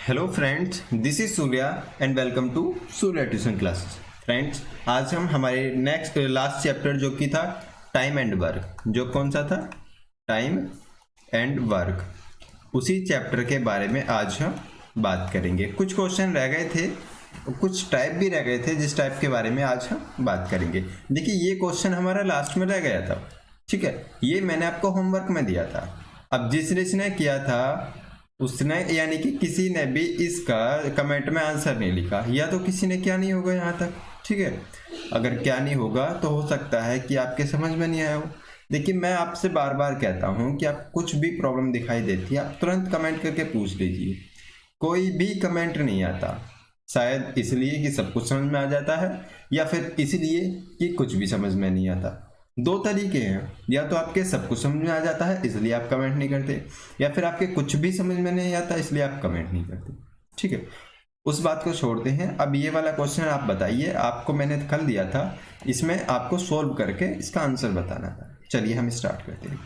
Hello friends, this is Surya and welcome to Surya tuition classes. Friends, आज हम हमारे last chapter जो कि था टाइम एंड वर्क, जो कौन सा था, टाइम एंड वर्क, उसी चैप्टर के बारे में आज हम बात करेंगे। कुछ क्वेश्चन रह गए थे, कुछ टाइप भी रह गए थे, जिस टाइप के बारे में आज हम बात करेंगे। देखिए, ये क्वेश्चन हमारा लास्ट में रह गया था, ठीक है, ये मैंने आपको होमवर्क में दिया था। अब जिसने किया था उसने, यानी कि किसी ने भी इसका कमेंट में आंसर नहीं लिखा, या तो किसी ने क्या नहीं होगा यहाँ तक, ठीक है। अगर क्या नहीं होगा तो हो सकता है कि आपके समझ में नहीं आया हो। देखिए, मैं आपसे बार बार कहता हूँ कि आप कुछ भी प्रॉब्लम दिखाई देती है, आप तुरंत कमेंट करके पूछ लीजिए। कोई भी कमेंट नहीं आता, शायद इसलिए कि सब कुछ समझ में आ जाता है, या फिर इसलिए कि कुछ भी समझ में नहीं आता। दो तरीके हैं, या तो आपके सब कुछ समझ में आ जाता है इसलिए आप कमेंट नहीं करते, या फिर आपके कुछ भी समझ में नहीं आता इसलिए आप कमेंट नहीं करते, ठीक है। उस बात को छोड़ते हैं। अब ये वाला क्वेश्चन आप बताइए, आपको मैंने कल दिया था, इसमें आपको सोल्व करके इसका आंसर बताना था। चलिए हम स्टार्ट करते हैं।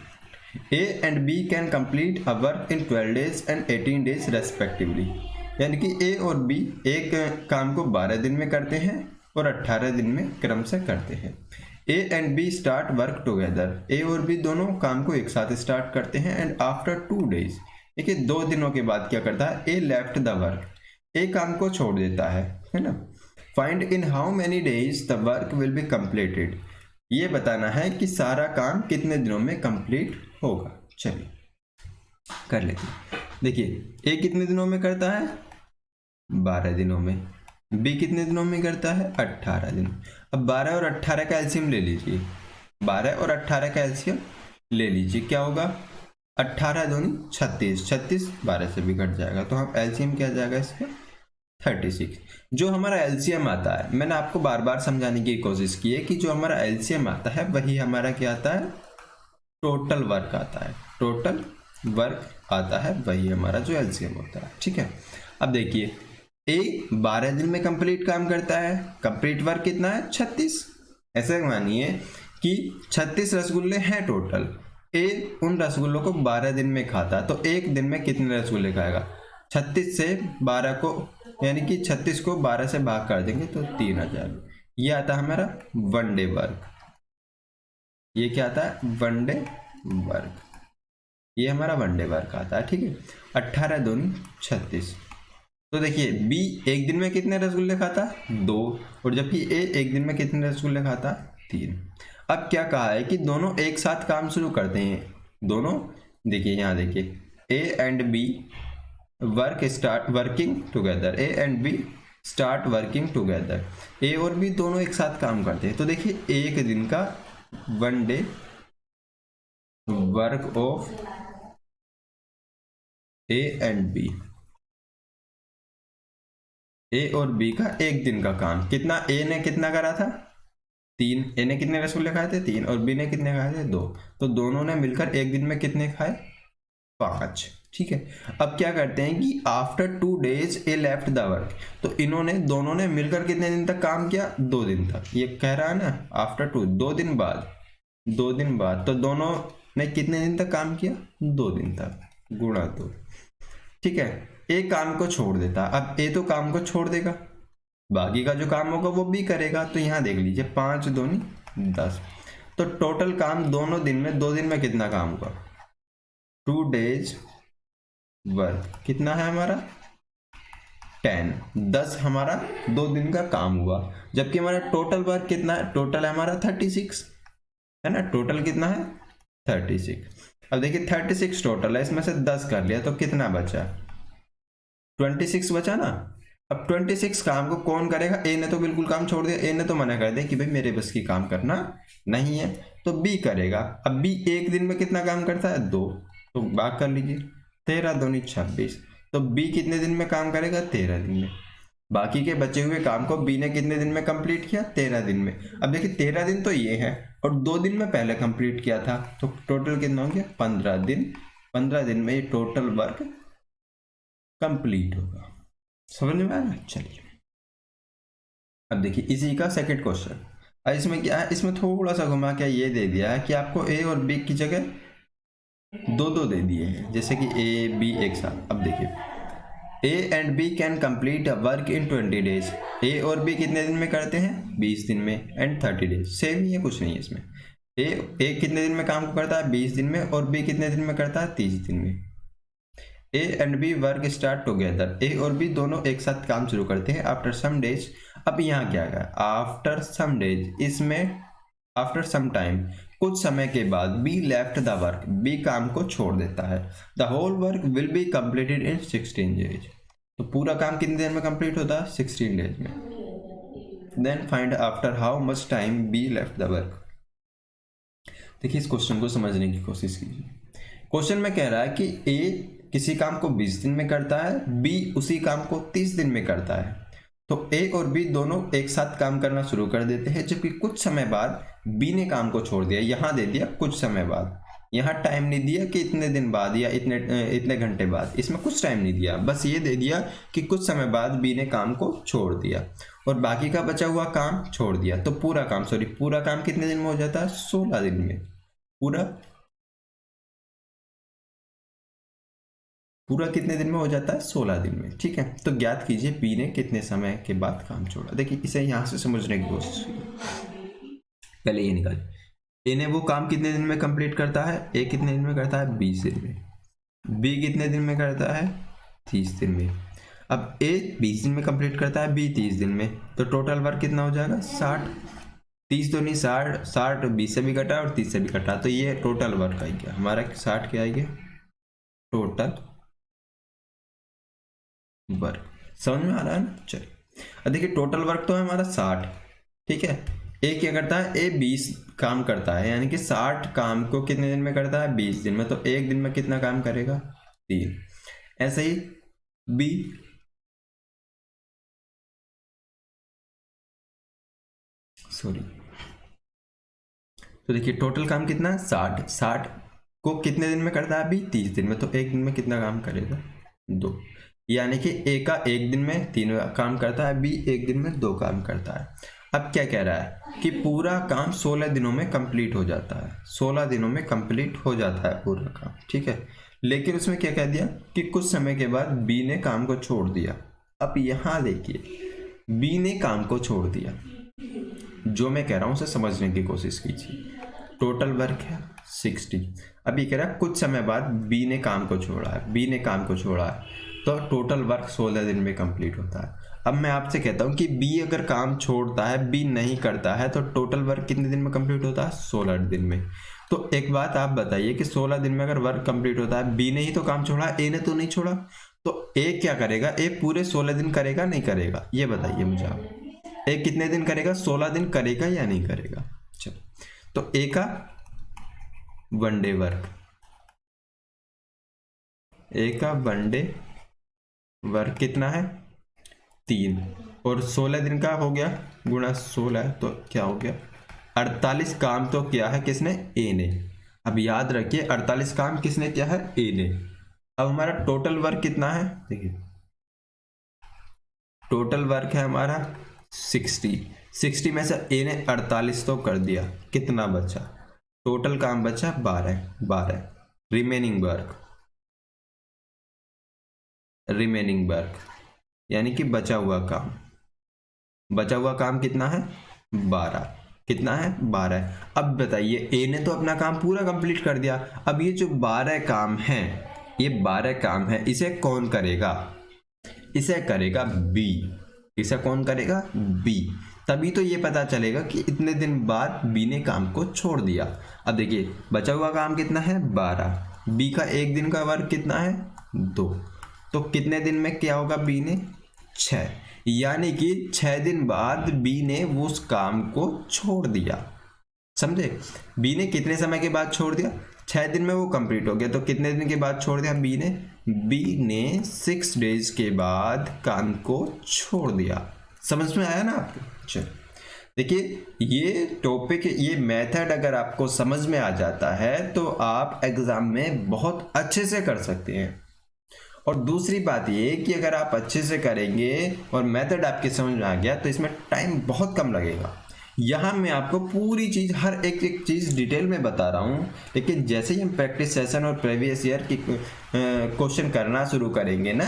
A and B can complete a work in 12 days and 18 days respectively, यानी कि ए और बी एक काम को 12 दिन में करते हैं और 18 दिन में क्रम से करते हैं। A and B start work together, A और बी दोनों काम को एक साथ स्टार्ट करते हैं। एंड आफ्टर 2 days, देखिए 2 दिनों के बाद क्या करता है, ए लेफ्ट द वर्क, ए काम को छोड़ देता है ना। Find in how many days the work will be completed, ये बताना है कि सारा काम कितने दिनों में कंप्लीट होगा। चलिए कर लेते हैं। देखिए, ए कितने दिनों में करता है, 12 दिनों में। बी कितने दिनों में करता है, 18 दिन। अब 12 और 18 का एलसीएम ले लीजिए, 12 और 18 का एलसीएम ले लीजिए, क्या होगा, 18 दूनी 36, 36 12 से भी घट जाएगा, तो हम एलसीएम क्या जाएगा इसका, 36। जो हमारा एलसीएम आता है, मैंने आपको बार बार समझाने की कोशिश की है कि जो हमारा एलसीएम आता है वही हमारा क्या आता है, टोटल वर्क आता है। टोटल वर्क आता है वही हमारा जो एलसीएम होता है, ठीक है। अब देखिए, ए 12 दिन में कंप्लीट काम करता है, कंप्लीट वर्क कितना है, 36। ऐसे मानिए कि 36 रसगुल्ले हैं टोटल, ए उन रसगुल्लों को 12 दिन में खाता, तो एक दिन में कितने रसगुल्ले खाएगा, 36 से 12 को, यानी कि 36 को 12 से भाग कर देंगे तो 3000। ये आता है हमारा वन डे वर्क, ये क्या आता है, वन डे वर्क, ये हमारा वन डे वर्क आता है, ठीक है। 18 दूनी 36। तो देखिए, बी एक दिन में कितने रसगुल्ले खाता, 2, और जबकि ए एक दिन में कितने रसगुल्ले खाता, 3। अब क्या कहा है कि दोनों एक साथ काम शुरू करते हैं, दोनों, देखिए यहाँ देखिए, A and B working together, A and B start working together, A और बी दोनों एक साथ काम करते हैं। तो देखिए, एक दिन का one day work of A and B, A और बी का एक दिन का काम कितना, ए ने कितना करा था, 3, ए ने कितने रसगुल्ले खाए थे, 3, और बी ने कितने खाए थे, 2, तो दोनों ने मिलकर एक दिन में कितने खाए, 5, ठीक है। अब क्या करते हैं कि after 2 days A left the work, तो इन्होंने दोनों ने मिलकर कितने दिन तक काम किया, 2 दिन तक। ये कह रहा है ना आफ्टर 2, 2 दिन बाद, 2 दिन बाद, तो दोनों ने कितने दिन तक काम किया, 2 दिन तक, गुणा 2, ठीक है। ए काम को छोड़ देता, अब ए तो काम को छोड़ देगा, बाकी का जो काम होगा वो भी करेगा। तो यहाँ देख लीजिए, 5 दूनी 10, तो टोटल काम दोनों दिन में, 2 दिन में कितना काम होगा, 2 days वर्क कितना है हमारा, 10, 10 हमारा 2 दिन का काम हुआ। जबकि हमारा टोटल वर्क कितना है, टोटल है हमारा 36, है ना, टोटल कितना है 36। अब देखिए 36 टोटल है, इसमें से 10 कर लिया तो कितना बचा, 26 बचा ना। अब 26 काम को कौन करेगा, ए ने तो बिल्कुल काम छोड़ दिया, ए ने तो मना कर दिया कि भाई मेरे बस की काम करना नहीं है, तो बी करेगा। अब बी एक दिन में कितना काम करता है, 2, तो भाग कर लीजिए, 13 दूनी 26, तो बी कितने दिन में काम करेगा, 13 दिन में। बाकी के बचे हुए काम को बी ने कितने दिन में कंप्लीट किया, 13 दिन में। अब देखिए 13 दिन तो ये है, और 2 दिन में पहले कंप्लीट किया था, तो टोटल कितना हो गया, 15 दिन। 15 दिन में ये टोटल वर्क कंप्लीट होगा। समझ में आया, चलिए अब देखिए इसी का सेकंड क्वेश्चन। अब इसमें क्या है, इसमें थोड़ा सा घुमा के ये दे दिया है कि आपको ए और बी की जगह 2 2 दे दिए हैं, जैसे कि ए बी एक साथ। अब देखिए A and B can complete a work in 20 days. A और बी कितने दिन में करते हैं? 20 दिन में। एंड 30 डेज, सेम ही है, कुछ नहीं है इसमें। ए कितने दिन में काम को करता है? 20 दिन में। और बी कितने दिन में करता है? 30 दिन में। A and B work start together. A और बी दोनों एक साथ काम शुरू करते हैं आफ्टर सम डेज। अब यहाँ क्या है? आफ्टर सम डेज, इसमें आफ्टर सम टाइम, कुछ समय के बाद B left the work, B काम को छोड़ देता है। The whole work will be completed in 16 days. तो पूरा काम कितने दिन में कंप्लीट होता है? 16 डेज में। Then find after how much time B left the work. देखिए इस क्वेश्चन को समझने की कोशिश कीजिए। क्वेश्चन में कह रहा है कि ए किसी काम को 20 दिन में करता है, बी उसी काम को 30 दिन में करता है। तो ए और बी दोनों एक साथ काम करना शुरू कर देते हैं, जबकि कुछ समय बाद बी ने काम को छोड़ दिया। यहाँ दे दिया कुछ समय बाद, यहाँ टाइम नहीं दिया कि इतने दिन बाद या इतने घंटे बाद, इसमें कुछ टाइम नहीं दिया, बस ये दे दिया कि कुछ समय बाद बी ने काम को छोड़ दिया और बाकी का बचा हुआ काम छोड़ दिया। तो पूरा काम कितने दिन में हो जाता है? 16 दिन में। पूरा कितने दिन में हो जाता है? 16 दिन में। ठीक है, तो ज्ञात कीजिए बी ने कितने समय के बाद काम छोड़ा। देखिए इसे यहां से समझने की कोशिश कीजिए। पहले ये निकालिए, ए ने वो काम कितने दिन में कंप्लीट करता है? ए कितने दिन में करता है? 20 दिन में। बी कितने दिन में करता है? 30 दिन में। अब ए 20 दिन में कंप्लीट करता है, बी 30 दिन में। तो टोटल वर्क कितना हो जाएगा? 60। 30 तो नहीं, 60 20 से भी कटा और 30 से भी कटा, तो ये टोटल वर्क आई गया हमारा। 60 क्या आई गया? Total work. समझ में आ रहा है ना? चलिए अब देखिए टोटल वर्क तो है हमारा 60। ठीक है, ए क्या करता है? ए 20 काम करता है, यानी कि 60 काम को कितने दिन में करता है? 20 दिन में। तो एक दिन में कितना काम करेगा? 3। ऐसे ही बी तो देखिए टोटल काम कितना है? 60 को कितने दिन में करता है? अभी 30 दिन में। तो एक दिन में कितना काम करेगा? 2। यानी कि ए का एक दिन में 3 काम करता है, बी एक दिन में 2 काम करता है। अब क्या कह रहा है कि पूरा काम 16 दिनों में कंप्लीट हो जाता है। 16 दिनों में कंप्लीट हो जाता है पूरा काम। ठीक है, लेकिन उसमें क्या कह दिया कि कुछ समय के बाद बी ने काम को छोड़ दिया। अब यहां देखिए बी ने काम को छोड़ दिया, जो मैं कह रहा हूं उसे समझने की कोशिश कीजिए। टोटल वर्क है 60। अब ये कह रहा है कुछ समय बाद बी ने काम को छोड़ा है, तो टोटल वर्क 16 दिन में कंप्लीट होता है। अब मैं आपसे कहता हूं कि बी अगर काम छोड़ता है, बी नहीं करता है, तो टोटल वर्क कितने दिन में कंप्लीट होता है? 16 दिन में। तो एक बात आप बताइए कि 16 दिन में अगर वर्क कंप्लीट होता है, बी ने ही तो काम छोड़ा, ए ने तो नहीं छोड़ा, तो ए क्या करेगा? ए पूरे 16 दिन करेगा नहीं करेगा? ये बताइए मुझे आप। ए कितने दिन करेगा? 16 दिन करेगा या नहीं करेगा? चलो, तो ए का वनडे वर्क, ए का वनडे वर्क कितना है? 3। और 16 दिन का हो गया गुणा 16, तो क्या हो गया? 48 काम तो किया है किसने? ए ने। अब याद रखिए 48 काम किसने किया है? ए ने। अब हमारा टोटल वर्क कितना है? देखिए टोटल वर्क है हमारा 60 में से ए ने 48 तो कर दिया, कितना बचा? टोटल काम बचा 12 रिमेनिंग वर्क यानी कि बचा हुआ काम कितना है? 12। कितना है? 12। अब बताइए ए ने तो अपना काम पूरा कंप्लीट कर दिया, अब ये जो 12 काम है, इसे कौन करेगा? इसे करेगा बी। इसे कौन करेगा? बी। तभी तो ये पता चलेगा कि इतने दिन बाद बी ने काम को छोड़ दिया। अब देखिए बचा हुआ काम कितना है? 12। बी का एक दिन का वर्क कितना है? 2। तो कितने दिन में क्या होगा? बी ने 6, यानी कि 6 दिन बाद बी ने उस काम को छोड़ दिया। समझे? बी ने कितने समय के बाद छोड़ दिया? 6 दिन में वो कंप्लीट हो गया, तो कितने दिन के बाद छोड़ दिया बी ने? बी ने 6 डेज के बाद काम को छोड़ दिया। समझ में आया ना आपको? चलो देखिए ये टॉपिक, ये मेथड अगर आपको समझ में आ जाता है तो आप एग्जाम में बहुत अच्छे से कर सकते हैं। और दूसरी बात ये कि अगर आप अच्छे से करेंगे और मेथड आपके समझ में आ गया तो इसमें टाइम बहुत कम लगेगा। यहाँ मैं आपको पूरी चीज़, हर एक चीज़ डिटेल में बता रहा हूँ, लेकिन जैसे ही हम प्रैक्टिस सेशन और प्रीवियस ईयर की क्वेश्चन करना शुरू करेंगे ना,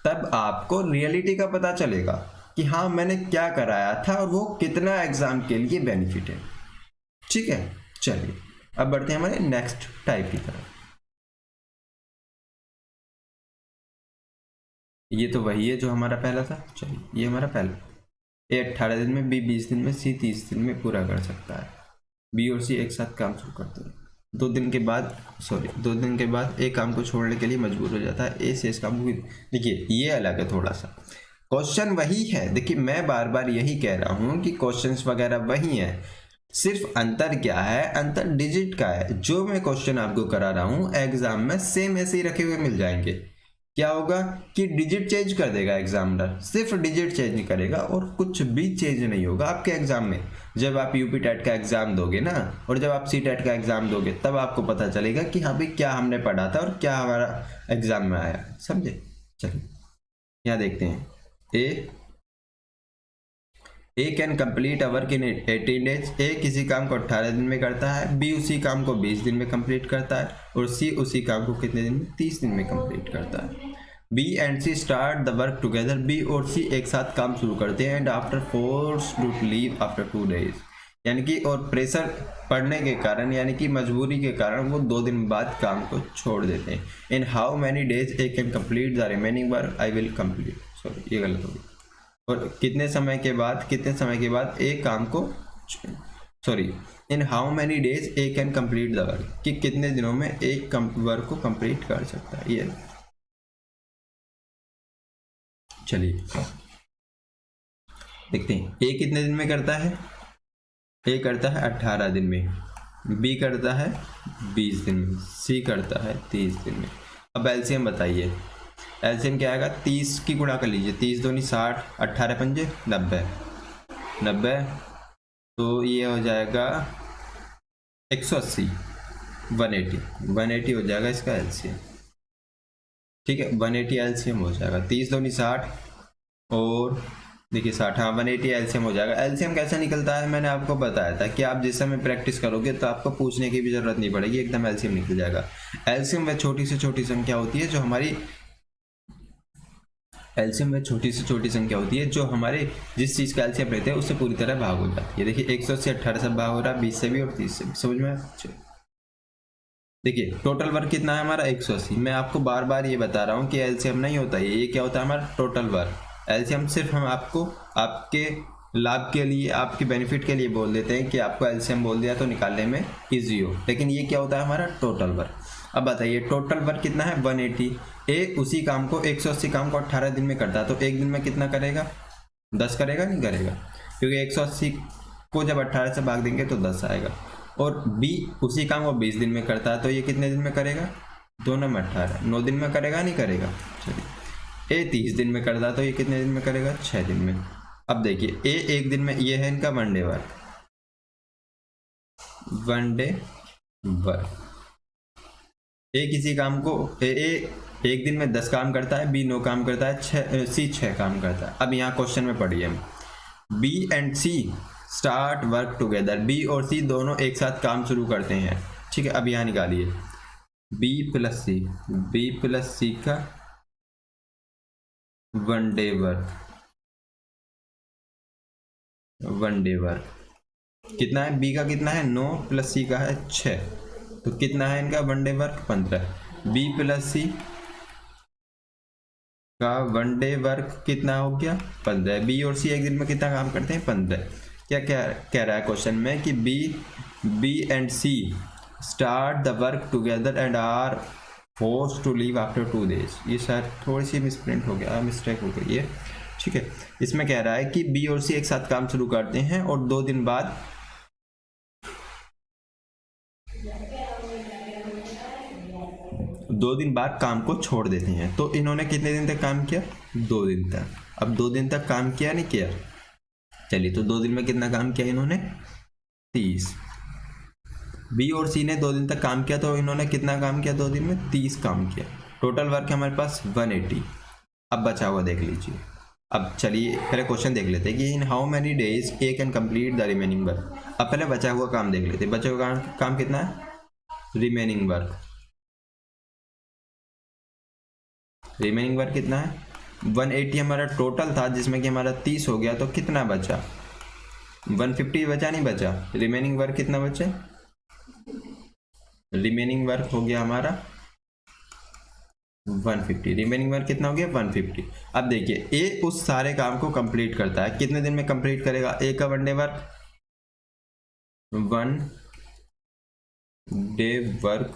तब आपको रियलिटी का पता चलेगा कि हाँ मैंने क्या कराया था और वो कितना एग्जाम के लिए बेनिफिट है। ठीक है, चलिए अब बढ़ते हैं हमारे नेक्स्ट टाइप की तरफ। ये तो वही है जो हमारा पहला था। चलिए ये हमारा पहला, ए 18 दिन में, बी 20 दिन में, सी 30 दिन में पूरा कर सकता है। बी और सी एक साथ काम शुरू करते हैं। 2 दिन के बाद ए काम को छोड़ने के लिए मजबूर हो जाता है। ए से इस काम को, देखिए ये अलग है थोड़ा सा, क्वेश्चन वही है। देखिए मैं बार बार यही कह रहा हूँ कि क्वेश्चंस वगैरह वही हैं, सिर्फ अंतर क्या है, अंतर डिजिट का है। जो मैं क्वेश्चन आपको करा रहा हूँ एग्जाम में सेम ऐसे ही रखे हुए मिल जाएंगे। क्या होगा कि डिजिट चेंज कर देगा एग्जामिनर, सिर्फ डिजिट चेंज करेगा और कुछ भी चेंज नहीं होगा आपके एग्जाम में। जब आप यूपी टेट का एग्जाम दोगे ना, और जब आप सी टेट का एग्जाम दोगे, तब आपको पता चलेगा कि हाँ भाई क्या हमने पढ़ा था और क्या हमारा एग्जाम में आया, समझे। चलिए यहाँ देखते हैं, A can complete a work in 18 days. A किसी काम को 18 दिन में करता है, बी उसी काम को 20 दिन में कंप्लीट करता है, और सी उसी काम को कितने दिन में, 30 दिन में कंप्लीट करता है। B and C start the work together. B और सी एक साथ काम शुरू करते हैं, and after force to leave after 2 days, यानी कि और प्रेशर पड़ने के कारण, यानी कि मजबूरी के कारण वो 2 दिन बाद काम को छोड़ देते हैं। In how many days A can complete the remaining work I will complete, sorry ये गलत हो गई, और कितने समय के बाद एक काम को, sorry, in how many days A can complete the work, कि कितने दिनों में एक वर्क को कंप्लीट कर सकता है। ये चलिए देखते हैं, ए कितने दिन में करता है, ए करता है 18 दिन में, बी करता है 20 दिन में, सी करता है 30 दिन में। अब एलसीएम बताइए, एलसीएम क्या आएगा, 30 की गुणा कर लीजिए, 30 दूनी 60, 18 पंजे 90, तो ये हो जाएगा 180, 180 हो जाएगा इसका एलसीएम। ठीक है, 180 एलसीएम हो जाएगा, 30 दूनी 60 और देखिए 60, हाँ 180 एलसीएम हो जाएगा। एलसीएम कैसे निकलता है मैंने आपको बताया था कि आप जिस समय प्रैक्टिस करोगे तो आपको पूछने की भी जरूरत नहीं पड़ेगी, एकदम एलसीएम निकल जाएगा। एलसीएम वह छोटी से छोटी संख्या होती है जो हमारी, एलसीएम वह छोटी से छोटी संख्या होती है जो हमारे जिस चीज़ का एलसीएम रहते हैं उससे पूरी तरह भाग हो जाती है। देखिए 100 से 18 से भाग हो रहा है, 20 से भी और 30 से भी, समझ में आया। देखिए टोटल वर्क कितना है हमारा 180। मैं आपको बार बार ये बता रहा हूँ कि एलसीएम नहीं होता है, ये क्या होता है हमारा टोटल वर्क। एलसीएम सिर्फ हम आपको आपके लाभ के लिए, आपके बेनिफिट के लिए बोल देते हैं कि आपको एलसीएम बोल दिया तो निकालने में इजी हो, लेकिन ये क्या होता है हमारा टोटल वर्क। अब बताइए टोटल वर्क कितना है 180। ए उसी काम को 180 काम को 18 दिन में करता है, तो एक दिन में कितना करेगा, 10 करेगा, नहीं करेगा, क्योंकि 180 को जब 18 से भाग देंगे तो 10 आएगा। और बी उसी काम को 20 दिन में करता है, तो ये कितने दिन में करेगा, 2 में 18, 9 दिन में करेगा, नहीं करेगा। चलिए ए 30 दिन में करता है, तो ये कितने दिन में करेगा, 6 दिन में। अब देखिए ए एक दिन में, ये है इनका वन डे वर्क, ए किसी काम को ए एक दिन में 10 काम करता है, बी 9 काम करता है, सी 6 काम करता है। अब यहाँ क्वेश्चन में पढ़िए हम, B and C start work together. B और सी दोनों एक साथ काम शुरू करते हैं, ठीक है। अब यहाँ निकालिए बी प्लस सी का वन डे वर्क कितना है, बी का कितना है 9 प्लस सी का है 6, तो कितना है इनका one day work 15। B plus C का वन डे वर्क कितना हो गया 15। बी और सी एक दिन में कितना काम करते हैं 15। क्या क्या कह रहा है क्वेश्चन में कि B and C start the work together and are forced to leave after 2 days। ये शायद थोड़ी सी मिसप्रिंट हो गया, मिस्टेक हो गई है, ठीक है। इसमें कह रहा है कि बी और सी एक साथ काम शुरू करते हैं और 2 दिन बाद काम को छोड़ देते हैं। तो इन्होंने कितने दिन तक काम किया, 2 दिन तक। अब 2 दिन तक काम किया नहीं किया, चलिए तो 2 दिन में कितना काम किया इन्होंने 30। बी और सी ने 2 दिन तक काम किया, तो इन्होंने कितना काम किया 2 दिन में 30 काम किया। टोटल वर्क है हमारे पास 180। अब बचा हुआ देख लीजिए। अब चलिए पहले क्वेश्चन देख लेते हैं कि in how many days A can complete the remaining work. अब पहले बचा हुआ काम देख लेते हैं। बचा हुआ काम कितना है, रिमेनिंग वर्क कितना है 180 हमारा टोटल था, जिसमें कि हमारा 30 हो गया, तो कितना बचा? 150 बचा, नहीं बचा? रिमेनिंग वर्क कितना बचे? रिमेनिंग वर्क हो गया हमारा 150। रिमेनिंग वर्क कितना हो गया? 150। अब देखिए ए उस सारे काम को कंप्लीट करता है, कितने दिन में कंप्लीट करेगा? ए का one day work, one day work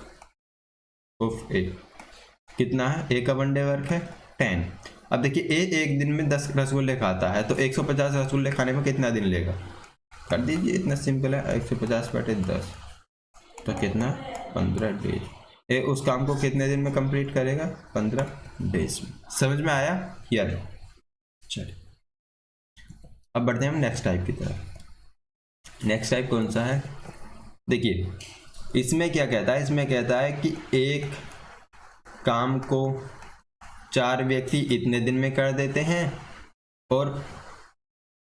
of A कितना है? ए का वन डे वर्क है 10। अब देखिए ए एक दिन में 10 रसगुल्ले खाता है, तो 150 रसगुल्ले खाने में कितना दिन लेगा? कर दीजिए, इतना सिंपल है। 150/10 तो कितना? 15 डेज। ए उस काम को कितने दिन में कंप्लीट करेगा? 15 डेज में। समझ में आया या नहीं? चलिए अब बढ़ते हैं हम नेक्स्ट टाइप की तरफ। नेक्स्ट टाइप कौन सा है? देखिए इसमें क्या कहता है, इसमें कहता है कि एक काम को 4 व्यक्ति इतने दिन में कर देते हैं, और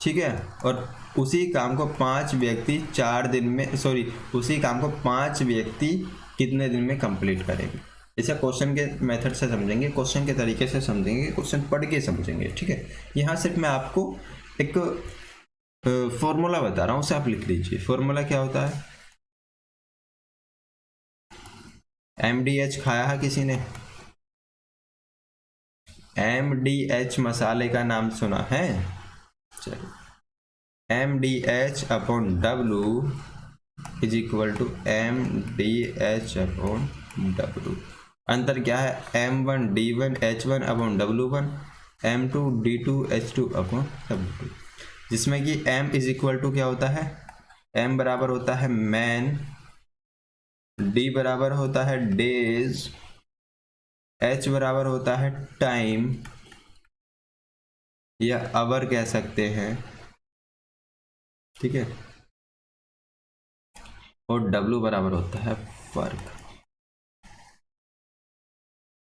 ठीक है, और उसी काम को 5 व्यक्ति 4 दिन में, उसी काम को 5 व्यक्ति कितने दिन में कंप्लीट करेंगे। इसे क्वेश्चन के मेथड से समझेंगे, क्वेश्चन के तरीके से समझेंगे, क्वेश्चन पढ़ के समझेंगे। ठीक है, यहाँ सिर्फ मैं आपको एक फॉर्मूला बता रहा हूँ, उसे आप लिख लीजिए। फॉर्मूला क्या होता है? MDH खाया है किसी ने? MDH मसाले का नाम सुना है? चलिए, MDH/W is equal to MDH/W। अंतर क्या है? M1D1H1/W1, M2D2H2/W2, जिसमें कि M इज इक्वल टू क्या होता है? M बराबर होता है मैन, D बराबर होता है डेज, H बराबर होता है टाइम या आवर कह सकते हैं, ठीक है, और W बराबर होता है वर्क।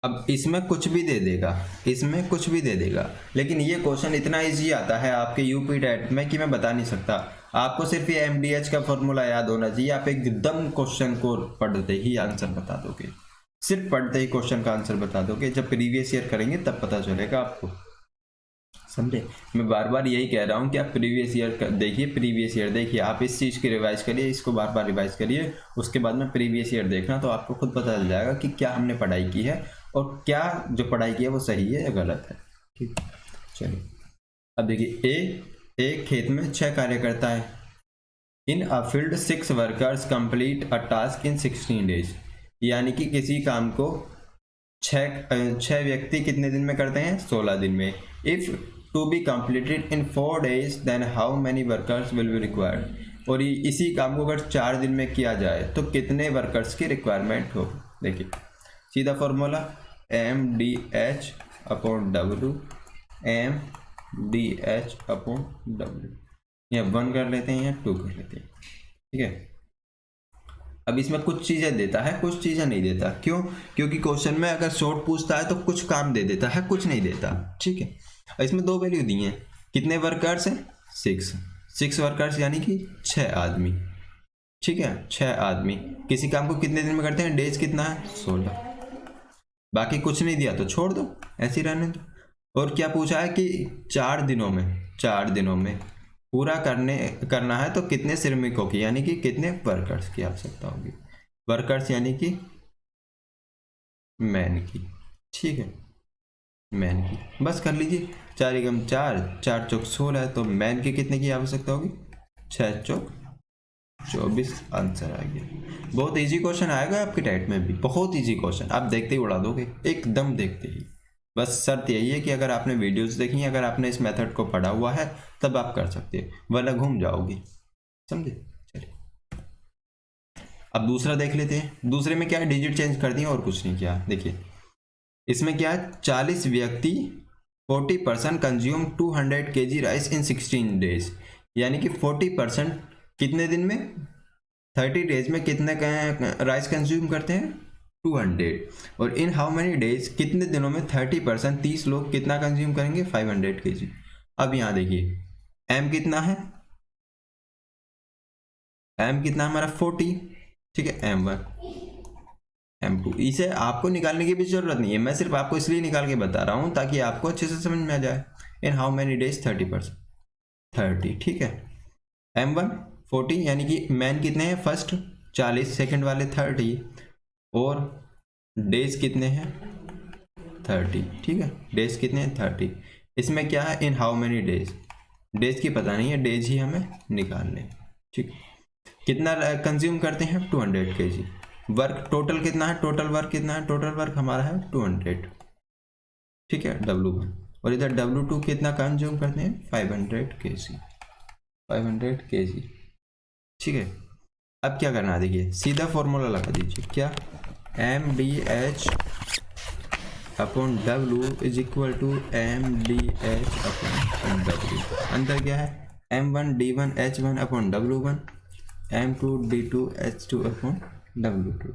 अब इसमें कुछ भी दे देगा, इसमें कुछ भी दे देगा, लेकिन ये क्वेश्चन इतना इजी आता है आपके यूपी टेट में कि मैं बता नहीं सकता। आपको सिर्फ ये MDH का फॉर्मूला याद होना चाहिए, आप एकदम क्वेश्चन को पढ़ते ही आंसर बता दोगे, सिर्फ पढ़ते ही क्वेश्चन का आंसर बता दोगे। जब प्रीवियस ईयर करेंगे तब पता चलेगा आपको, समझे? मैं बार बार यही कह रहा हूँ कि आप प्रीवियस ईयर देखिए, प्रीवियस ईयर देखिए, आप इस चीज़ की रिवाइज करिए, इसको बार बार रिवाइज करिए, उसके बाद में प्रीवियस ईयर देखना, तो आपको खुद पता चल जाएगा कि क्या हमने पढ़ाई की है और क्या जो पढ़ाई की है वो सही है या गलत है। ठीक, चलिए अब देखिए एक खेत में 6 कार्य करता है। In a field 6 workers complete a task in 16 days, यानी कि किसी काम को 6 व्यक्ति कितने दिन में करते हैं? 16 दिन में। If to be completed in 4 days then how many workers will be required, और इसी काम को अगर 4 दिन में किया जाए तो कितने वर्कर्स की रिक्वायरमेंट हो? देखिए सीधा फॉर्मूला MDH/W, MDH/W, यहाँ 1 कर लेते हैं, यहाँ 2 कर लेते हैं, ठीक है। अब इसमें कुछ चीज़ें देता है, कुछ चीज़ें नहीं देता। क्यों? क्योंकि क्वेश्चन में अगर शॉर्ट पूछता है तो कुछ काम दे देता है, कुछ नहीं देता, ठीक है। इसमें 2 वैल्यू दी हैं, कितने वर्कर्स हैं? 6 वर्कर्स यानी कि 6 आदमी, ठीक है, 6 आदमी किसी काम को कितने दिन में करते हैं? डेज कितना है? 16। बाकी कुछ नहीं दिया तो छोड़ दो, ऐसे ही रहने दो। और क्या पूछा है कि 4 दिनों में पूरा करना है तो कितने श्रमिकों की, यानी कि कितने वर्कर्स की आवश्यकता होगी? वर्कर्स यानी कि मैन की, ठीक है, मैन की। बस कर लीजिए, 4 × 4, 4 चौक 16 है, तो मैन की कितने की आवश्यकता होगी? 6 चौक 24। आंसर आ गया। बहुत इजी क्वेश्चन आएगा आपके टेट में भी, बहुत इजी क्वेश्चन, आप देखते ही उड़ा दोगे, एकदम देखते ही। बस शर्त यही है कि अगर आपने वीडियोस देखी हैं, अगर आपने इस मेथड को पढ़ा हुआ है तब आप कर सकते हैं, वरना घूम जाओगे, समझे? चलिए अब दूसरा देख लेते हैं। दूसरे में क्या है? डिजिट चेंज कर दिया और कुछ नहीं किया। देखिए इसमें क्या है? 40 व्यक्ति 40% कंज्यूम 200 kg राइस इन 16 डेज, यानी कि 40% कितने दिन में? 30 डेज में कितने राइस कंज्यूम करते हैं? 200। और इन हाउ मेनी डेज, कितने दिनों में 30% 30 लोग कितना कंज्यूम करेंगे? 500 kg। अब यहाँ देखिए m कितना है? m कितना हमारा 40, ठीक है, m1 M2। इसे आपको निकालने की भी जरूरत नहीं है, मैं सिर्फ आपको इसलिए निकाल के बता रहा हूँ ताकि आपको अच्छे से समझ में आ जाए। इन हाउ मैनी डेज 30%, 30, ठीक है। M1 40, यानी कि मैन कितने हैं फर्स्ट 40, सेकंड वाले 30, और डेज कितने हैं 30, ठीक है। डेज कितने हैं 30। इसमें क्या है, in how many days, days की पता नहीं है, डेज ही हमें निकालने, ठीक। कितना कंज्यूम करते हैं 200 kg। वर्क टोटल कितना है, टोटल वर्क कितना है, टोटल वर्क हमारा है 200, ठीक है, W1। और इधर W2 कितना कंज्यूम करते हैं 500 kg, 500 kg, ठीक है। अब क्या करना है, देखिए सीधा फॉर्मूला लगा दीजिए, क्या, MDH upon W is equal to MDH upon W। अंतर क्या है, M1 D1 H1 upon W1, M2 D2 H2 upon W2,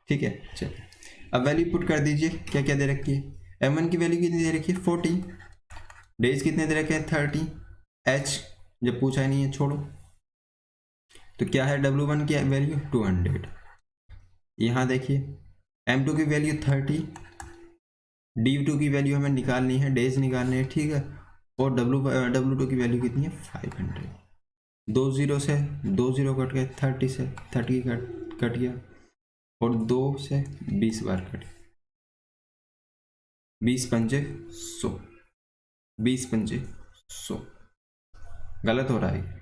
ठीक है। चलिए अब वैल्यू पुट कर दीजिए, क्या क्या दे रखी है, M1 की वैल्यू कितनी दे रखी है 40, डेज कितने दे रखे हैं 30, H जब पूछा ही नहीं है छोड़ो, तो क्या है W1 की वैल्यू 200। यहाँ देखिए M2 की वैल्यू 30, D2 की वैल्यू हमें निकालनी है, डेज निकालने हैं, ठीक है। और W2 की वैल्यू कितनी है 500। 2 0 से 2 0 कट गए, 30 से 30 कट गया, और 2 से 20 बार कट गया, 20 पंजे 100, 20 पंजे 100। गलत हो रहा है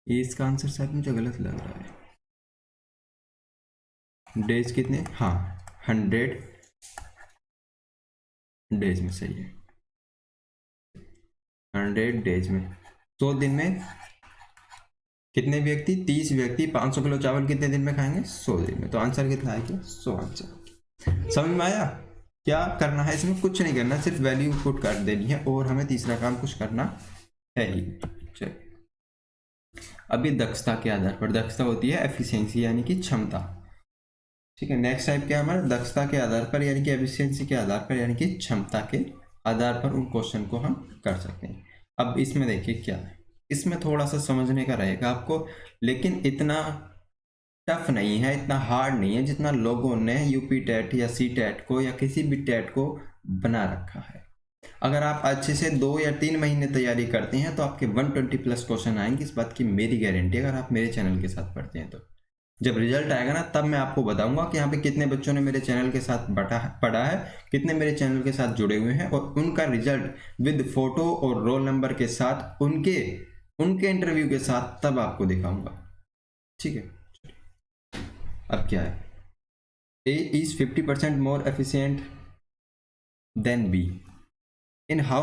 ये, इसका आंसर शायद मुझे गलत लग रहा है। डेज कितने, हाँ 100 डेज में, सही है 100 डेज में। 100 दिन में कितने व्यक्ति, 30 व्यक्ति 500 किलो चावल कितने दिन में खाएंगे 100 दिन में। तो आंसर कितना आएगा 100 आंसर। समझ में आया, क्या करना है इसमें, कुछ नहीं करना, सिर्फ वैल्यू पुट कर देनी है, और हमें तीसरा काम कुछ करना है ही। चलिए अभी दक्षता के आधार पर, दक्षता होती है एफिशिएंसी यानी कि क्षमता, ठीक है। नेक्स्ट टाइप क्या है हमारा, दक्षता के आधार पर यानी कि एफिशिएंसी के आधार पर यानी कि क्षमता के आधार पर उन क्वेश्चन को हम कर सकते हैं। अब इसमें देखिए क्या है, इसमें थोड़ा सा समझने का रहेगा आपको, लेकिन इतना टफ नहीं है, इतना हार्ड नहीं है जितना लोगों ने यूपी टेट या सी टेट को या किसी भी टेट को बना रखा है। अगर आप अच्छे से 2 या 3 महीने तैयारी करते हैं तो आपके 120 प्लस क्वेश्चन आएंगे, इस बात की मेरी गारंटी है, अगर आप मेरे चैनल के साथ पढ़ते हैं तो। जब रिजल्ट आएगा ना तब मैं आपको बताऊंगा कि यहाँ पे कितने बच्चों ने मेरे चैनल के साथ पढ़ा है, कितने मेरे चैनल के साथ जुड़े हुए हैं, और उनका रिजल्ट विद फोटो और रोल नंबर के साथ, उनके इंटरव्यू के साथ, तब आपको दिखाऊंगा, ठीक है। अब क्या है, A is 50% more efficient than B. In how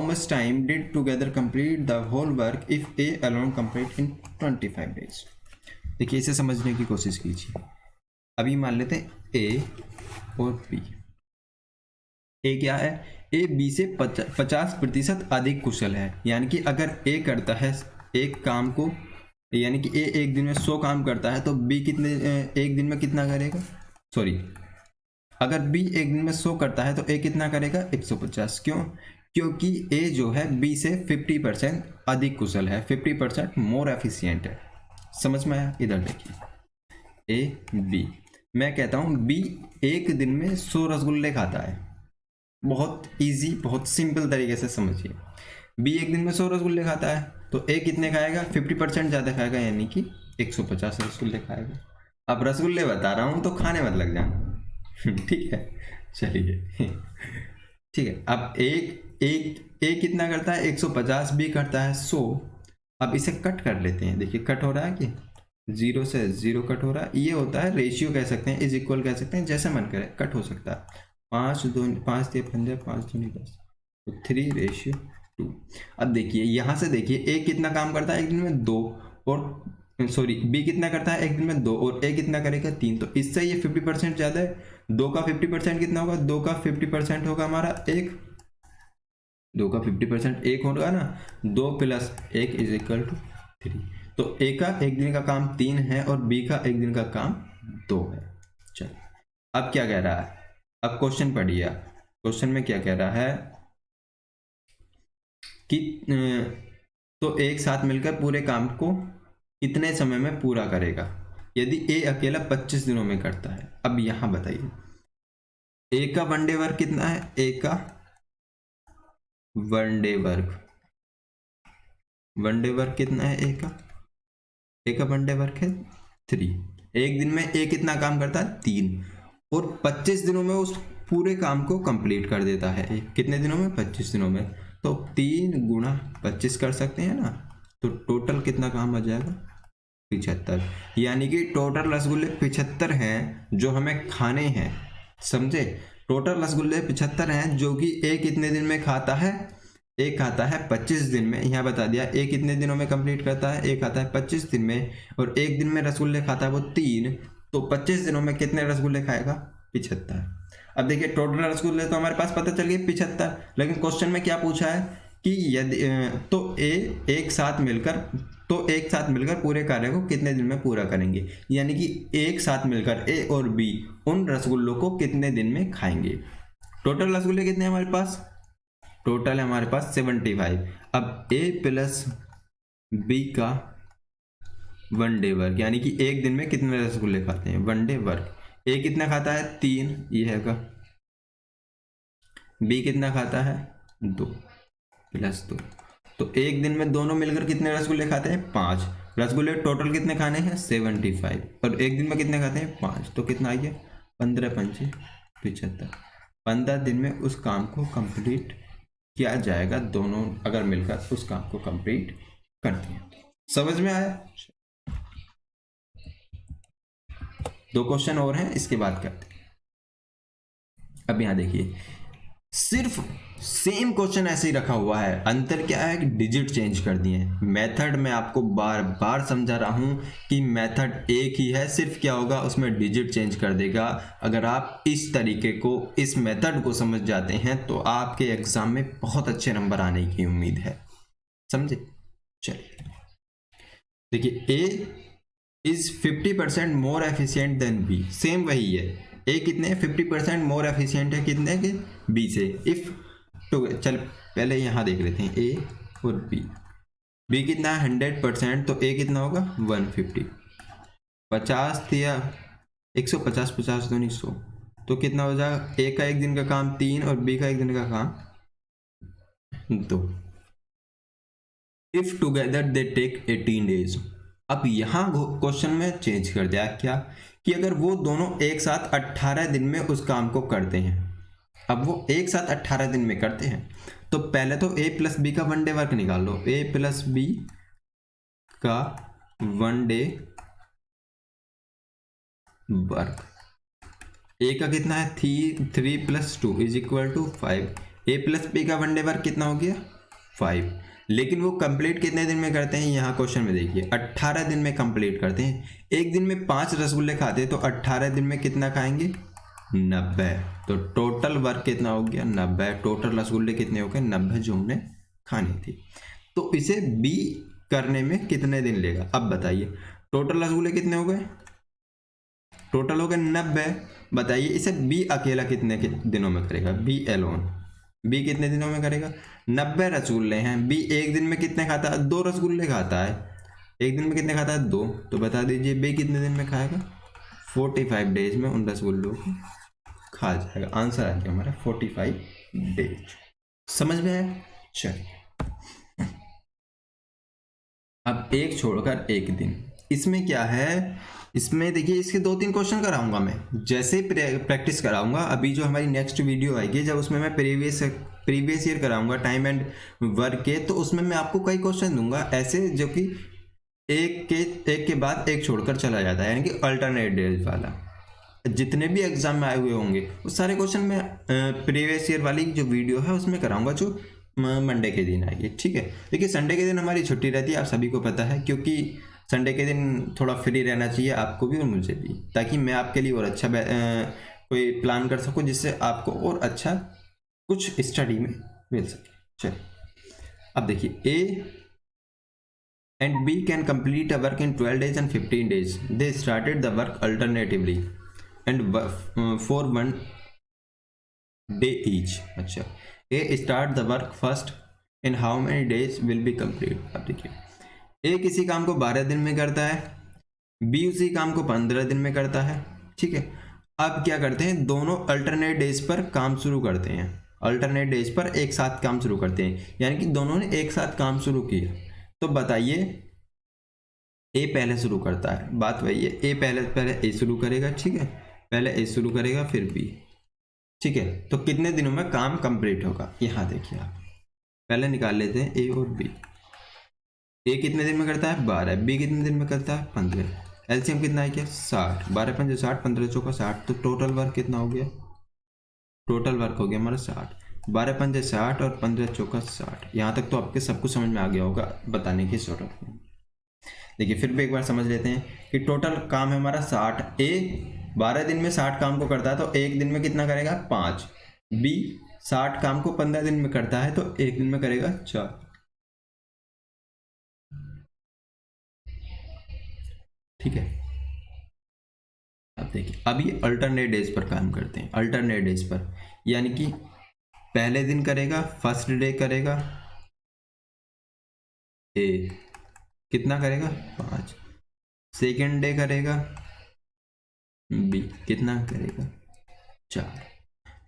much time did together complete the whole work if A alone complete in 25 days? देखिए इसे समझने की कोशिश कीजिए। अभी मान लेते हैं A और B। A क्या है, A B से 50% अधिक कुशल है, यानी कि अगर A करता है एक काम को, यानी कि A एक दिन में 100 काम करता है, तो B कितने एक दिन में कितना करेगा, सॉरी, अगर B एक दिन में 100 करता है तो A कितना करेगा 150। क्यों, क्योंकि A जो है B से 50% अधिक कुशल है, 50% मोर एफिशिएंट है। समझ में आया, इधर देखिए A B, मैं कहता हूँ B एक दिन में 100 रसगुल्ले खाता है, बहुत इजी, बहुत सिंपल तरीके से समझिए। B एक दिन में 100 रसगुल्ले खाता है तो A कितने खाएगा, 50% ज़्यादा खाएगा, यानी कि 150 रसगुल्ले खाएगा। अब रसगुल्ले बता रहा हूँ तो खाने मत लग जाना, ठीक है। चलिए ठीक है, अब एक कितना करता है 150, B करता है 100। अब इसे कट कर लेते हैं, देखिए कट हो रहा है कि 0 से 0 कट हो रहा है, ये होता है रेशियो कह सकते हैं, इज इक्वल कह सकते हैं, जैसे मन करे कट हो सकता है। 5 2 5 3 15 5 2 10, तो 3:2। अब देखिए यहाँ से देखिए A कितना काम करता है एक दिन में 2, और सॉरी B कितना करता है एक दिन में 2, और A कितना करेगा 3, तो इससे ये 50% ज़्यादा है। 2 का 50% कितना होगा, 2 का 50% होगा हमारा 1, 2 का 50% 1 होगा ना, 2 + 1 इज इक्वल टू 3। तो A का एक दिन का काम 3 है और B का एक दिन का काम 2 है। चलिए अब क्या कह रहा है, अब क्वेश्चन पढ़िए। क्वेश्चन में क्या कह रहा है कि तो एक साथ मिलकर पूरे काम को कितने समय में पूरा करेगा यदि ए अकेला 25 दिनों में करता है। अब यहां बताइए ए का वनडे वर्क कितना है, ए का वनडे वर्क कितना है, ए का वनडे वर्क है 3। एक दिन में ए कितना काम करता है 3, और 25 दिनों में उस पूरे काम को कंप्लीट कर देता है। कितने दिनों में, 25 दिनों में। तो 3 गुणा 25 कर सकते हैं ना, तो टोटल कितना काम आ जाएगा 75। यानी कि टोटल रसगुल्ले 75 हैं जो हमें खाने हैं, समझे। टोटल रसगुल्ले 75 हैं जो कि ए कितने दिन में खाता है, ए खाता है 25 दिन में। यहाँ बता दिया ए कितने दिनों में कंप्लीट करता है, ए खाता है 25 दिन में, और एक दिन में रसगुल्ले खाता है वो 3, तो 25 दिनों में कितने रसगुल्ले खाएगा 75। अब देखिए टोटल रसगुल्ले तो हमारे पास पता चल गए 75, लेकिन क्वेश्चन में क्या पूछा है कि यदि तो एक साथ मिलकर पूरे कार्य को कितने दिन में पूरा करेंगे, यानी कि एक साथ मिलकर ए और बी उन रसगुल्लों को कितने दिन में खाएंगे। टोटल रसगुल्ले कितने हैं हमारे पास, टोटल है हमारे पास 75। अब ए प्लस बी का वनडे वर्क, यानी कि एक दिन में कितने रसगुल्ले खाते हैं, वनडे वर्क। ए कितना खाता है 3, ये है का। बी कितना खाता है 2 प्लस 2, तो एक दिन में दोनों मिलकर कितने रसगुल्ले खाते हैं 5 रसगुल्ले। टोटल कितने खाने हैं 75, और एक दिन में कितने खाते हैं 5, तो कितना आ गया 15 पंचे 75। 15 दिन में उस काम को कंप्लीट किया जाएगा, दोनों अगर मिलकर उस काम को कंप्लीट करते हैं। समझ में आया। 2 क्वेश्चन और हैं, इसके बाद करते हैं। अब यहां देखिए सिर्फ सेम क्वेश्चन ऐसे ही रखा हुआ है, अंतर क्या है कि डिजिट चेंज कर दिए हैं। मेथड में आपको बार बार समझा रहा हूं कि मेथड एक ही है, सिर्फ क्या होगा उसमें डिजिट चेंज कर देगा। अगर आप इस तरीके को, इस मेथड को समझ जाते हैं तो आपके एग्जाम में बहुत अच्छे नंबर आने की उम्मीद है, समझे। चलिए देखिए A is 50% more efficient than B, same वही है। ए कितने 50% मोर एफिशिएंट है कितने के, बी से। इफ तो चल पहले यहां देख लेते हैं ए और बी कितना है 100%, तो ए कितना होगा 150। 50 दिया 150, 50 दूनी 100, तो कितना हो जाएगा, ए का एक दिन का काम 3 और बी का एक दिन का काम 2। If together they take 18 days. अब यहां क्वेश्चन में चेंज कर दिया क्या, कि अगर वो दोनों एक साथ 18 दिन में उस काम को करते हैं। अब वो एक साथ 18 दिन में करते हैं, तो पहले तो ए प्लस बी का वनडे वर्क निकाल लो। ए प्लस बी का वनडे वर्क, ए का कितना है 3 + 2 = 5। ए प्लस बी का वनडे वर्क कितना हो गया 5, लेकिन वो कंप्लीट कितने दिन में करते हैं, यहाँ क्वेश्चन में देखिए 18 दिन में कंप्लीट करते हैं। एक दिन में 5 रसगुल्ले खाते हैं, तो 18 दिन में कितना खाएंगे 90, तो टोटल वर्क कितना हो गया 90। टोटल रसगुल्ले कितने हो गए 90 जो हमने खाने थे। तो इसे बी करने में कितने दिन लेगा, अब बताइए। टोटल रसगुल्ले कितने हो गए, टोटल हो गए 90। बताइए इसे बी अकेला कितने के दिनों में करेगा, बी एलोन, बी कितने दिनों में करेगा 90 रसगुल्ले हैं। बी एक दिन में कितने खाता है 2 रसगुल्ले खाता है, एक दिन में कितने खाता है 2, तो बता दीजिए बी कितने दिन में खाएगा 45 डेज में उन रसगुल्लों को खा जाएगा। आंसर आ गया हमारा 45 डेज। समझ में आया। चलिए अब एक छोड़कर एक दिन, इसमें क्या है, इसमें देखिए इसके 2-3 क्वेश्चन कराऊंगा मैं, जैसे प्रैक्टिस कराऊंगा। अभी जो हमारी नेक्स्ट वीडियो आएगी जब उसमें मैं प्रीवियस ईयर कराऊंगा टाइम एंड वर्क के, तो उसमें मैं आपको कई क्वेश्चन दूंगा ऐसे जो कि एक के बाद एक छोड़कर चला जाता है, यानी कि अल्टरनेट डेज वाला। जितने भी एग्जाम में आए हुए होंगे वो सारे क्वेश्चन में प्रीवियस ईयर वाली जो वीडियो है उसमें कराऊंगा, जो मंडे के दिन आएगी। ठीक है, देखिए संडे के दिन हमारी छुट्टी रहती है, आप सभी को पता है, क्योंकि संडे के दिन थोड़ा फ्री रहना चाहिए आपको भी और मुझे भी, ताकि मैं आपके लिए और अच्छा कोई प्लान कर सकूं जिससे आपको और अच्छा कुछ स्टडी में मिल सके। चलिए अब देखिए A and B can complete a work in 12 days and 15 days. They started the work alternatively and for 1 day each. अच्छा, A start the work first, in how many days will be complete? अब देखिए ए किसी काम को 12 दिन में करता है, बी उसी काम को 15 दिन में करता है, ठीक है। अब क्या करते हैं, दोनों अल्टरनेट डेज पर काम शुरू करते हैं, अल्टरनेट डेज पर एक साथ काम शुरू करते हैं, यानी कि दोनों ने एक साथ काम शुरू किया। तो बताइए ए पहले शुरू करता है, बात वही है, ए पहले ए शुरू करेगा, ठीक है, पहले ए शुरू करेगा फिर बी, ठीक है। तो कितने दिनों में काम कंप्लीट होगा, यहाँ देखिए आप पहले निकाल लेते हैं ए और बी। ए कितने दिन में करता है 12, बी कितने दिन में करता है 15, एलसीएम कितना है क्या 60, 12 पंजे 60, 15 चौका 60, तो टोटल वर्क कितना हो गया, टोटल वर्क हो गया हमारा 60, 12 पंजे 60 और 15 चौका 60। यहाँ तक तो आपके सब कुछ समझ में आ गया होगा, बताने की जरूरत नहीं। देखिए फिर भी एक बार समझ लेते हैं कि टोटल काम है हमारा 60, ए 12 दिन में 60 काम को करता है तो एक दिन में कितना करेगा 5, बी 60 काम को 15 दिन में करता है तो एक दिन में करेगा 4, ठीक है। अब देखिए अब ये अल्टरनेट डेज पर काम करते हैं, अल्टरनेट डेज पर यानी कि पहले दिन करेगा, फर्स्ट डे करेगा ए, कितना करेगा 5, सेकेंड डे करेगा बी, कितना करेगा 4।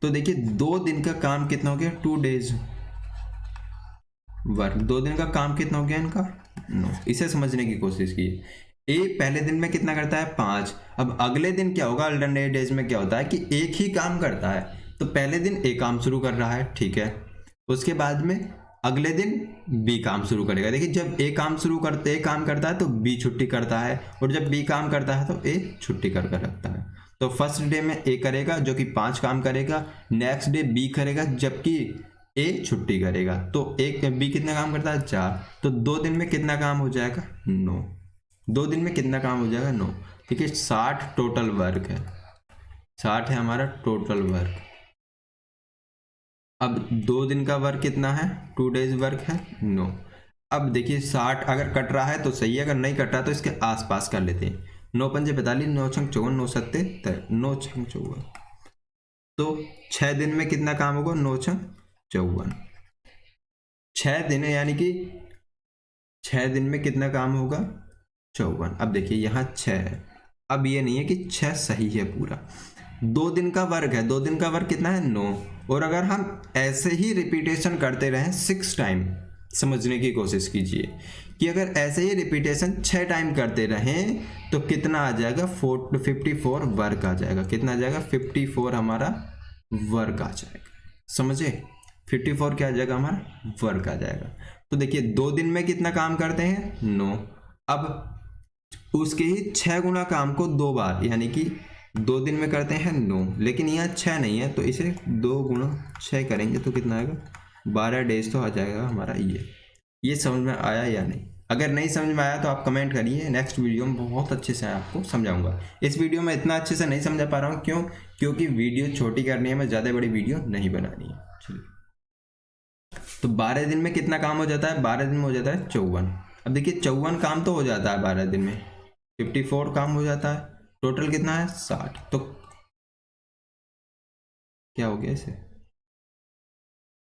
तो देखिए 2 दिन का काम कितना हो गया 2 डेज वर्क, 2 दिन का काम कितना हो गया इनका 9। इसे समझने की कोशिश कीजिए, ए पहले दिन में कितना करता है 5, अब अगले दिन क्या होगा, अल्टरनेट डेज में क्या होता है कि एक ही काम करता है, तो पहले दिन ए काम शुरू कर रहा है, ठीक है, उसके बाद में अगले दिन बी काम शुरू करेगा। देखिए जब ए काम करता है तो बी छुट्टी करता है, और जब बी काम करता है तो ए छुट्टी कर रखता है। तो फर्स्ट डे में ए करेगा जो कि 5 काम करेगा, नेक्स्ट डे बी करेगा जबकि ए छुट्टी करेगा, तो एक बी कितना काम करता है 4, तो 2 दिन में कितना काम हो जाएगा 9, 2 दिन में कितना काम हो जाएगा 9, ठीक है। 60 टोटल वर्क है, 60 है हमारा टोटल वर्क। अब 2 दिन का वर्क कितना है 2 डेज वर्क है 9। अब देखिए 60 अगर कट रहा है तो सही है, अगर नहीं कट रहा तो इसके आसपास कर लेते हैं, 9 पंजे 45, 9 छंग 54, 9 सत्ते 9 छंग 54, तो 6 दिन में कितना काम होगा 9 छंग 54, 6 दिन यानी कि 6 दिन में कितना काम होगा 54। अब देखिए यहाँ 6 है, अब ये नहीं है कि 6 सही है पूरा, 2 दिन का वर्क है, 2 दिन का वर्क कितना है 9, और अगर हम ऐसे ही रिपीटेशन करते रहें 6 टाइम, समझने की कोशिश कीजिए कि अगर ऐसे ही रिपीटेशन 6 टाइम करते रहें तो कितना आ जाएगा 54 वर्क आ जाएगा, कितना आ जाएगा 54 हमारा वर्क आ जाएगा, समझे 54 क्या आ जाएगा हमारा वर्क आ जाएगा। तो देखिए 2 दिन में कितना काम करते हैं 9, अब उसके ही 6 गुना काम को 2 बार यानी कि 2 दिन में करते हैं 9, लेकिन यहाँ 6 नहीं है तो इसे 2 गुना 6 करेंगे तो कितना आएगा 12 डेज तो आ जाएगा हमारा। ये समझ में आया या नहीं, अगर नहीं समझ में आया तो आप कमेंट करिए, नेक्स्ट वीडियो में बहुत अच्छे से आपको समझाऊंगा। इस वीडियो में इतना अच्छे से नहीं समझा पा रहा हूँ, क्यों, क्योंकि वीडियो छोटी करनी है, मैं ज़्यादा बड़ी वीडियो नहीं बनानी है। चलिए तो 12 दिन में कितना काम हो जाता है, 12 दिन में हो जाता है 54। अब देखिए 54 काम तो हो जाता है 12 दिन में, 54 काम हो जाता है, टोटल कितना है 60, तो क्या हो गया इसे,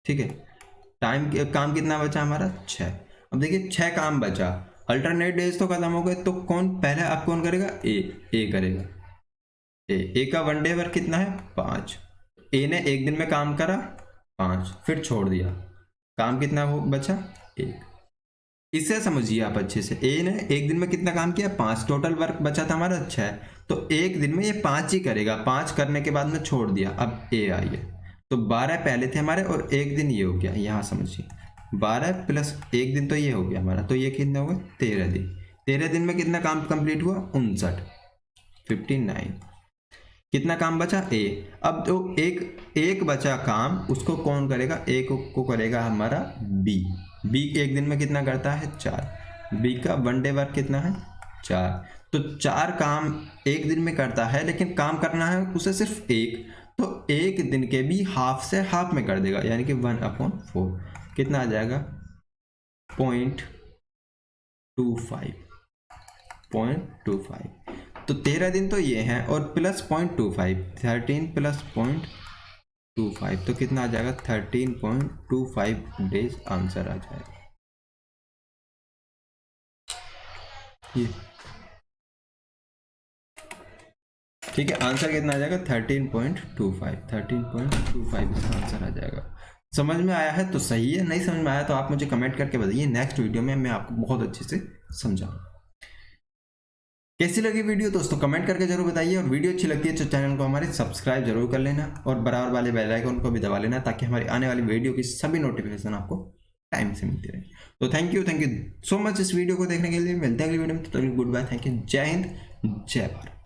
ठीक है। काम कितना बचा हमारा 6। अब देखिए 6 काम बचा, अल्टरनेट डेज तो खत्म हो गए, तो पहले आप कौन करेगा ए करेगा, ए का 1 डे वर्क कितना है 5, ए ने एक दिन में काम करा 5 फिर छोड़ दिया, काम कितना हो बचा 1। इसे समझिए आप अच्छे से, ए ने एक दिन में कितना काम किया 5, टोटल वर्क बचा था हमारा 6, तो एक दिन में ये 5 ही करेगा, 5 करने के बाद में छोड़ दिया, अब ए आई है, तो 12 पहले थे हमारे और एक दिन ये हो गया, यहाँ समझिए 12 प्लस एक दिन तो ये हो गया हमारा, तो ये कितना हो गया 13 दिन, 13 दिन में कितना काम कंप्लीट हुआ 59, कितना काम बचा ए। अब तो एक बचा काम, उसको कौन करेगा, एक को करेगा हमारा बी एक दिन में कितना करता है 4, बी का 1 डे वर्क कितना है 4, तो 4 काम एक दिन में करता है, लेकिन काम करना है उसे सिर्फ एक, तो एक दिन के भी हाफ से हाफ में कर देगा, यानी कि 1/4, कितना आ जाएगा 0.25, तो 13 दिन तो ये हैं और प्लस 0.25, 13 प्लस 0.25, तो कितना आ जाएगा 13.25 डेज आंसर आ जाएगा। ये ठीक है। आंसर कितना आ जाएगा 13.25, 13.25 इसका आंसर आ जाएगा। समझ में आया है तो सही है, नहीं समझ में आया तो आप मुझे कमेंट करके बताइए, नेक्स्ट वीडियो में मैं आपको बहुत अच्छे से समझाऊंगा। कैसी लगी वीडियो दोस्तों कमेंट करके जरूर बताइए, और वीडियो अच्छी लगती है तो चैनल को हमारे सब्सक्राइब जरूर कर लेना, और बराबर वाले बेल आइकन को भी दबा लेना, ताकि हमारी आने वाली वीडियो की सभी नोटिफिकेशन आपको टाइम से मिलती रहे। तो थैंक यू सो मच इस वीडियो को देखने के लिए। मिलते हैं अगली वीडियो में, तो गुड बाय, थैंक यू, जय हिंद, जय भारत।